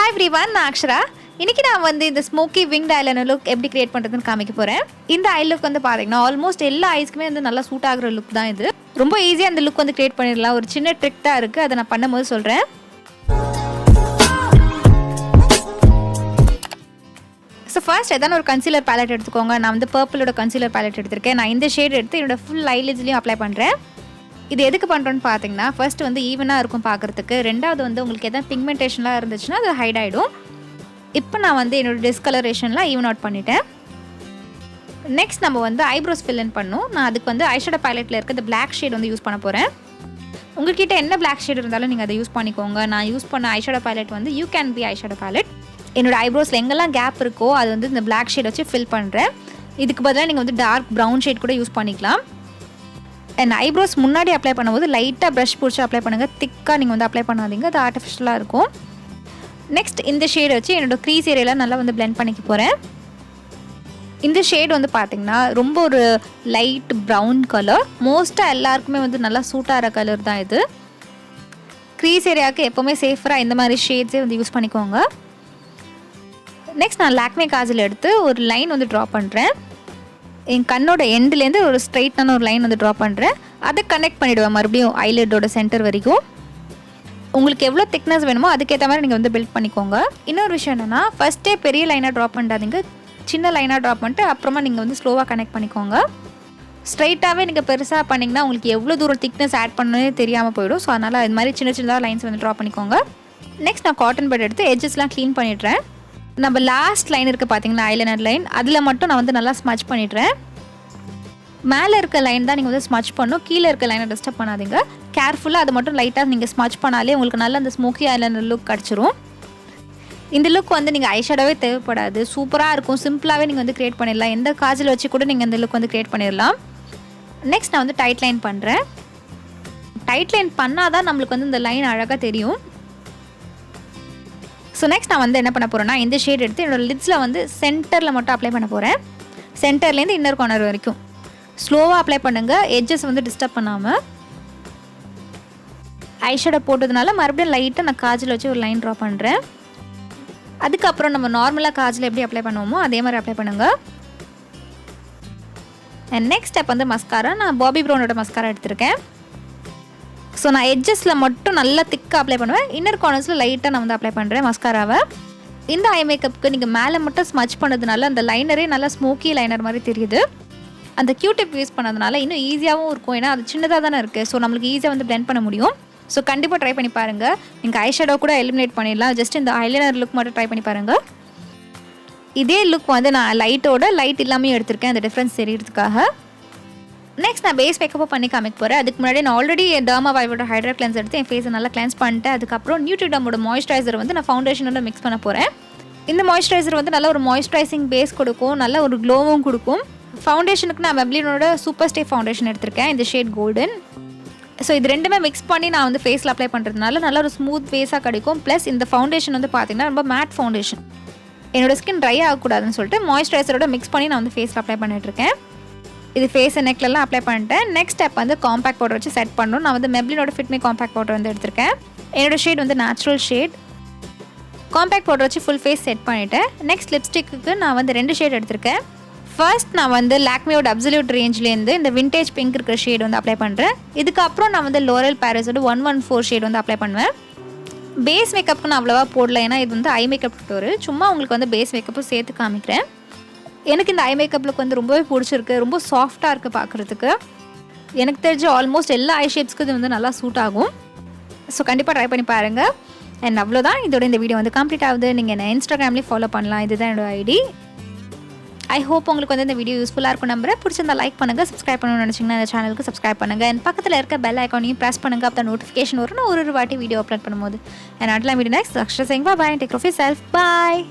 Hi everyone, நான் அக்ஷரா. இன்னைக்கு நான் வந்து இந்த ஸ்மோக்கி விங்ட் ஐலைனர் லுக் எப்படி கிரியேட் பண்ணுறதுன்னு காமிக்க போகிறேன். இந்த ஐ லுக் வந்து பார்த்தீங்கன்னா ஆல்மோஸ்ட் எல்லா ஐஸ்க்குமே வந்து நல்லா சூட் ஆகிற லுக் தான் இது. ரொம்ப ஈஸியாக அந்த லுக் வந்து கிரியேட் பண்ணிடலாம். ஒரு சின்ன ட்ரிக் தான் இருக்குது, அதை நான் பண்ணும்போது சொல்கிறேன். ஸோ ஃபர்ஸ்ட் எதான ஒரு கன்சீலர் பேலட் எடுத்துக்கோங்க. நான் வந்து பர்பிளோட கன்சீலர் பேலட் எடுத்திருக்கேன். நான் இந்த ஷேட் எடுத்து என்னோட ஃபுல் ஐலிட்ஸ்லையும் அப்ளை பண்ணுறேன். இது எதுக்கு பண்ணுறோன்னு பார்த்தீங்கன்னா ஃபர்ஸ்ட் வந்து ஈவனாக இருக்கும் பார்க்குறதுக்கு. ரெண்டாவது வந்து உங்களுக்கு எதாவது பிக்மெண்டேஷன்லாம் இருந்துச்சுன்னா அது ஹைட் ஆகிடும். இப்போ நான் வந்து என்னோடய டிஸ்கலரேஷன்லாம் ஈவன் அவுட் பண்ணிட்டேன். நெக்ஸ்ட் நம்ம வந்து ஐப்ரோஸ் ஃபில் இன் பண்ணணும். நான் அதுக்கு வந்து ஐஷேடோ பேலட்டில் இருக்க இந்த பிளாக் ஷேட் வந்து யூஸ் பண்ண போகிறேன். உங்கள்கிட்ட என்ன பிளாக் ஷேட் இருந்தாலும் நீங்கள் அதை யூஸ் பண்ணிக்கோங்க. நான் யூஸ் பண்ண ஐஷேடோ பேலட் வந்து you can be eyeshadow ballot. என்னோடய ஐப்ரோஸில் எங்கெல்லாம் கேப் இருக்கோ அது வந்து இந்த பிளாக் ஷேட் வச்சு ஃபில் பண்ணுறேன். இதுக்கு பதிலாக நீங்கள் வந்து டார்க் ப்ரௌன் ஷேட் கூட யூஸ் பண்ணிக்கலாம். அண்ட் ஐப்ரோஸ் முன்னாடி அப்ளை பண்ணும்போது லைட்டாக ப்ரஷ் பிடிச்சி அப்ளை பண்ணுங்கள். திக்காக நீங்கள் வந்து அப்ளை பண்ணாதீங்க, அது ஆர்டிஃபிஷியலாக இருக்கும். நெக்ஸ்ட் இந்த ஷேடை வச்சு என்னோடய க்ரீஸ் ஏரியாவில் நல்லா வந்து பிளெண்ட் பண்ணிக்க போகிறேன். இந்த ஷேட் வந்து பார்த்திங்கன்னா ரொம்ப ஒரு லைட் ப்ரௌன் கலர். மோஸ்ட்டாக எல்லாருக்குமே வந்து நல்லா சூட் ஆகிற கலர் தான் இது. க்ரீஸ் ஏரியாவுக்கு எப்போவுமே சேஃபராக இந்த மாதிரி ஷேட்ஸே வந்து யூஸ் பண்ணிக்கோங்க. நெக்ஸ்ட் நான் லாக்மே காஜல் எடுத்து ஒரு லைன் வந்து ட்ரா பண்ணுறேன். என் கண்ணோட எண்ட்லேருந்து ஒரு ஸ்ட்ரைட்டான ஒரு லைன் வந்து ட்ரா பண்ணுறேன். அதை கனெக்ட் பண்ணிவிடுவேன் மறுபடியும் ஐலிட்டோட சென்டர் வரைக்கும். உங்களுக்கு எவ்வளோ திக்னஸ் வேணுமோ அதுக்கேற்ற மாதிரி நீங்கள் வந்து பில்ட் பண்ணிக்கோங்க. இன்னொரு விஷயம் என்னென்னா ஃபஸ்ட்டே பெரிய லைனாக ட்ரா பண்ணாதீங்க, சின்ன லைனாக ட்ரா பண்ணிட்டு அப்புறமா நீங்கள் வந்து ஸ்லோவாக கனெக்ட் பண்ணிக்கோங்க. ஸ்ட்ரைட்டாகவே நீங்கள் பெருசாக பண்ணிங்கன்னா உங்களுக்கு எவ்வளோ தூரம் திக்னஸ் ஆட் பண்ணவே தெரியாமல் போயிடும். ஸோ அதனால் இது மாதிரி சின்ன சின்னதாக லைன்ஸ் வந்து ட்ரா பண்ணிக்கோங்க. நெக்ஸ்ட் நான் காட்டன் பட் எடுத்து எட்ஜஸ்லாம் க்ளீன் பண்ணிடுறேன். நம்ம லாஸ்ட் லைன் இருக்குது பார்த்தீங்கன்னா ஐலைனர் லைன், அதில் மட்டும் நான் வந்து நல்லா ஸ்மச் பண்ணிடுறேன். மேலே இருக்க லைன் தான் நீங்கள் வந்து ஸ்மச் பண்ணணும், கீழே இருக்க லைனை டிஸ்டர்ப் பண்ணாதீங்க. கேர்ஃபுல்லாக அதை மட்டும் லைட்டாக நீங்கள் ஸ்மச் பண்ணாலே உங்களுக்கு நல்ல அந்த ஸ்மோக்கி ஐலைனர் லுக் கிடச்சிரும். இந்த லுக் வந்து நீங்கள் ஐஷேடோவே தேவைப்படாது, சூப்பராக இருக்கும். சிம்பிளாகவே நீங்கள் வந்து க்ரியேட் பண்ணிடலாம். எந்த காஜல் வச்சு கூட நீங்கள் இந்த லுக் வந்து க்ரியேட் பண்ணிடலாம். நெக்ஸ்ட் நான் வந்து டைட் லைன் பண்ணுறேன். டைட் லைன் பண்ணால் தான் நம்மளுக்கு வந்து இந்த லைன் அழகாக தெரியும். ஸோ நெக்ஸ்ட் நான் வந்து என்ன பண்ண போகிறேன்னா இந்த ஷேட் எடுத்து என்னோடய லிட்ஸில் வந்து சென்டரில் மட்டும் அப்ளை பண்ண போகிறேன். சென்டர்லேருந்து இன்னர் கார்னர் வரைக்கும் ஸ்லோவாக அப்ளை பண்ணுங்கள், எட்ஜஸ் வந்து டிஸ்டர்ப் பண்ணாமல். ஐஷேடோ போட்டதுனால மறுபடியும் லைட்டாக நான் காஜல் வச்சு ஒரு லைன் ட்ரா பண்ணுறேன். அதுக்கப்புறம் நம்ம நார்மலாக காஜல் எப்படி அப்ளை பண்ணுவோமோ அதே மாதிரி அப்ளை பண்ணுங்கள். அண்ட் நெக்ஸ்ட் ஸ்டெப் வந்து மஸ்காரா. நான் பாபி ப்ரௌனோட மஸ்காரா எடுத்திருக்கேன். ஸோ நான் எட்ஜஸில் மட்டும் நல்லா திக்காக அப்ளை பண்ணுவேன். இன்னர் கார்னர்ஸில் லைட்டாக நான் வந்து அப்ளை பண்ணுறேன் மஸ்காராவை. இந்த ஐ மேக்கப்புக்கு நீங்கள் மேலே மட்டும் ஸ்மச் பண்ணதுனால அந்த லைனரே நல்லா ஸ்மோக்கி லைனர் மாதிரி தெரியுது. அந்த QTIP யூஸ் பண்ணதுனால இன்னும் ஈஸியாகவும் இருக்கும், ஏன்னா அது சின்னதாக தானே இருக்குது. ஸோ நம்மளுக்கு ஈஸியாக வந்து பிளெண்ட் பண்ண முடியும். ஸோ கண்டிப்பாக ட்ரை பண்ணி பாருங்கள். நீங்கள் ஐஷேடோ கூட எலிமினேட் பண்ணிடலாம், ஜஸ்ட் இந்த ஐலைனர் லுக் மட்டும் ட்ரை பண்ணி பாருங்கள். இதே லுக் வந்து நான் லைட் இல்லாமல் எடுத்திருக்கேன், அந்த டிஃப்ரென்ஸ் தெரியறதுக்காக. நெக்ஸ்ட் நான் பேஸ் மேக்கப்பும் பண்ணி காமிக்க போகிறேன். அதுக்கு முன்னாடி நான் ஆல்ரெடி டர்மா வைவோட ஹைட்ரா கிளென்ஸ் எடுத்து என் ஃபேஸை நல்லா கிளென்ஸ் பண்ணிட்டேன். அதுக்கப்புறம் நியூட்ரிடமோட மாய்ஸ்சரைசர் வந்து நான் ஃபவுண்டேஷனோட மிக்ஸ் பண்ண போகிறேன். இந்த மாய்ஸ்சரைசர் வந்து நல்ல ஒரு மாய்ஸ்சரைசிங் பேஸ் கொடுக்கும், நல்ல ஒரு க்ளோவும் கொடுக்கும். ஃபவுண்டேஷனுக்கு நான் மெப்ளினோட சூப்பர் ஸ்டே ஃபவுண்டேஷன் எடுத்திருக்கேன், இந்த ஷேட் கோல்டன். ஸோ இது ரெண்டுமே மிக்ஸ் பண்ணி நான் வந்து ஃபேஸில் அப்ளை பண்ணுறதுனால நல்ல ஒரு ஸ்மூத் ஃபேஸாக கிடைக்கும். ப்ளஸ் இந்த ஃபவுண்டேஷன் வந்து பார்த்திங்கன்னா ரொம்ப மேட் ஃபவுண்டேஷன். என்னோடய ஸ்கின் ட்ரை ஆகக்கூடாதுன்னு சொல்லிட்டு மாய்ஸ்சரைசரோட மிக்ஸ் பண்ணி நான் வந்து ஃபேஸில் அப்ளை பண்ணிட்டுருக்கேன். இது ஃபேஸ் நெக்லெலாம் அப்ளை பண்ணிட்டேன். நெக்ஸ்ட் ஸ்டெப் வந்து காம்பேக்ட் பவுடர் வச்சு செட் பண்ணணும். நான் வந்து மெப்ளினோட ஃபிட்மி காம்பேக்ட் பவுடர் வந்து எடுத்திருக்கேன். என்னோடய ஷேட் வந்து நேச்சுரல் ஷேட். காம்பேக்ட் பவுடர் வச்சு ஃபுல் ஃபேஸ் செட் பண்ணிவிட்டேன். நெக்ஸ்ட் லிப்ஸ்டிக்கு நான் வந்து 2 ஷேட் எடுத்திருக்கேன். ஃபர்ஸ்ட் நான் வந்து லாக்மியோட அப்சல்யூட் ரேஞ்ச்லேருந்து இந்த விண்டேஜ் பிங்க் இருக்கிற ஷேட் வந்து அப்ளை பண்ணுறேன். இதுக்கப்புறம் நான் வந்து லோரல் பாரிஸோட 114 ஷேட் வந்து அப்ளை பண்ணுவேன். பேஸ் மேக்கப்புக்கு நான் அவ்வளோவா போடல, ஏன்னா இது வந்து ஐ மேக்கப் டுட்டோரியல். சும்மா உங்களுக்கு வந்து பேஸ் மேக்கப்பும் சேர்த்து காமிக்கிறேன். எனக்கு இந்த ஐ மேக்கப் லுக் வந்து ரொம்பவே பிடிச்சிருக்கு, ரொம்ப சாஃப்டாக இருக்குது பார்க்குறதுக்கு. எனக்கு தெரிஞ்ச ஆல்மோஸ்ட் எல்லா ஐ ஷேப்ஸ்க்கு இது வந்து நல்லா சூட் ஆகும். ஸோ கண்டிப்பாக ட்ரை பண்ணி பாருங்கள். அண்ட் அவ்வளோதான், இதோட இந்த வீடியோ வந்து கம்ப்ளீட் ஆகுது. நீங்கள் என்ன இன்ஸ்டாகிராம்லேயே ஃபாலோ பண்ணலாம், இதுதான் என்னோட ஐடி. ஐ ஹோப் உங்களுக்கு வந்து இந்த வீடியோ யூஸ்ஃபுல்லாக இருக்கும் நம்புறேன். பிடிச்சிருந்தா லைக் பண்ணுங்கள், சப்ஸ்கிரைப் பண்ணணும்னு நினச்சிங்கன்னா இந்த சேனலுக்கு சப்ஸ்கிரைப் பண்ணுங்கள். அண்ட் பக்கத்தில் இருக்க பெல் ஐக்கானையும் ப்ரெஸ் பண்ணுங்கள். அப்போ நோட்டிஃபிகேஷன் வரும் நான் ஒரு வாட்டி வீடியோ அப்லோட் பண்ணும்போது. அண்ட் அடுத்த video next Akshara Singh. Bye, take care of your self. Bye.